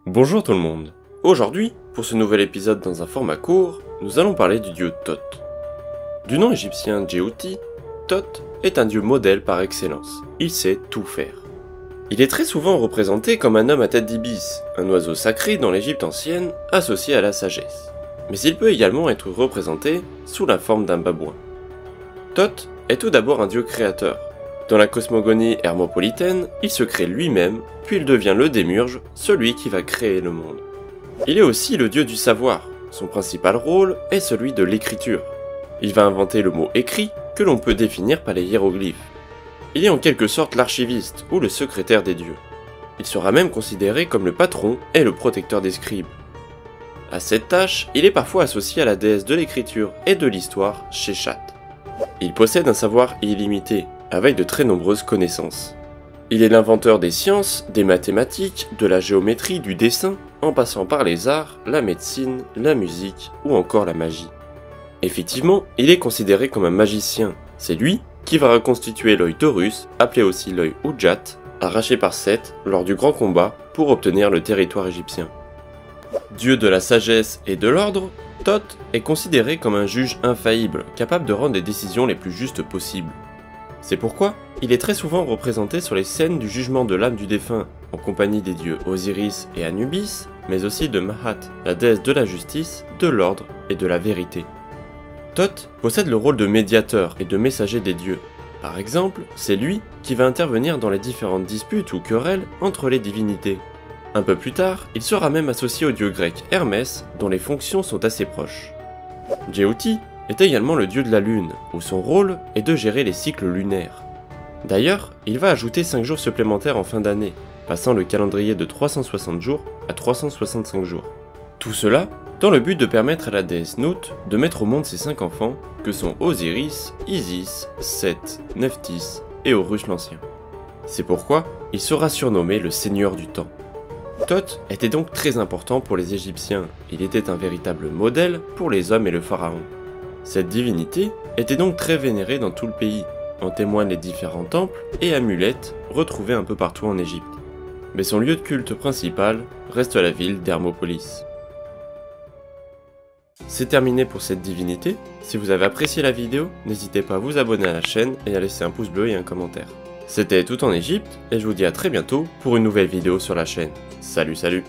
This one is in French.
Bonjour tout le monde. Aujourd'hui, pour ce nouvel épisode dans un format court, nous allons parler du dieu Thoth. Du nom égyptien Djéouti, Thoth est un dieu modèle par excellence. Il sait tout faire. Il est très souvent représenté comme un homme à tête d'ibis, un oiseau sacré dans l'Égypte ancienne, associé à la sagesse. Mais il peut également être représenté sous la forme d'un babouin. Thoth est tout d'abord un dieu créateur. Dans la cosmogonie hermopolitaine, il se crée lui-même, puis il devient le démiurge, celui qui va créer le monde. Il est aussi le dieu du savoir. Son principal rôle est celui de l'écriture. Il va inventer le mot écrit, que l'on peut définir par les hiéroglyphes. Il est en quelque sorte l'archiviste ou le secrétaire des dieux. Il sera même considéré comme le patron et le protecteur des scribes. À cette tâche, il est parfois associé à la déesse de l'écriture et de l'histoire, Sheshat. Il possède un savoir illimité, avec de très nombreuses connaissances. Il est l'inventeur des sciences, des mathématiques, de la géométrie, du dessin, en passant par les arts, la médecine, la musique ou encore la magie. Effectivement, il est considéré comme un magicien. C'est lui qui va reconstituer l'œil d'Horus, appelé aussi l'œil Udjat, arraché par Seth lors du grand combat pour obtenir le territoire égyptien. Dieu de la sagesse et de l'ordre, Thoth est considéré comme un juge infaillible, capable de rendre les décisions les plus justes possibles. C'est pourquoi il est très souvent représenté sur les scènes du jugement de l'âme du défunt, en compagnie des dieux Osiris et Anubis, mais aussi de Mahat, la déesse de la justice, de l'ordre et de la vérité. Thoth possède le rôle de médiateur et de messager des dieux. Par exemple, c'est lui qui va intervenir dans les différentes disputes ou querelles entre les divinités. Un peu plus tard, il sera même associé au dieu grec Hermès, dont les fonctions sont assez proches. Djéouti est également le dieu de la lune, où son rôle est de gérer les cycles lunaires. D'ailleurs, il va ajouter 5 jours supplémentaires en fin d'année, passant le calendrier de 360 jours à 365 jours. Tout cela dans le but de permettre à la déesse Nut de mettre au monde ses 5 enfants, que sont Osiris, Isis, Seth, Nephthys et Horus l'Ancien. C'est pourquoi il sera surnommé le Seigneur du Temps. Thoth était donc très important pour les Égyptiens, il était un véritable modèle pour les hommes et le pharaon. Cette divinité était donc très vénérée dans tout le pays, en témoignent les différents temples et amulettes retrouvés un peu partout en Égypte. Mais son lieu de culte principal reste la ville d'Hermopolis. C'est terminé pour cette divinité. Si vous avez apprécié la vidéo, n'hésitez pas à vous abonner à la chaîne et à laisser un pouce bleu et un commentaire. C'était Tout en Égypte et je vous dis à très bientôt pour une nouvelle vidéo sur la chaîne. Salut salut!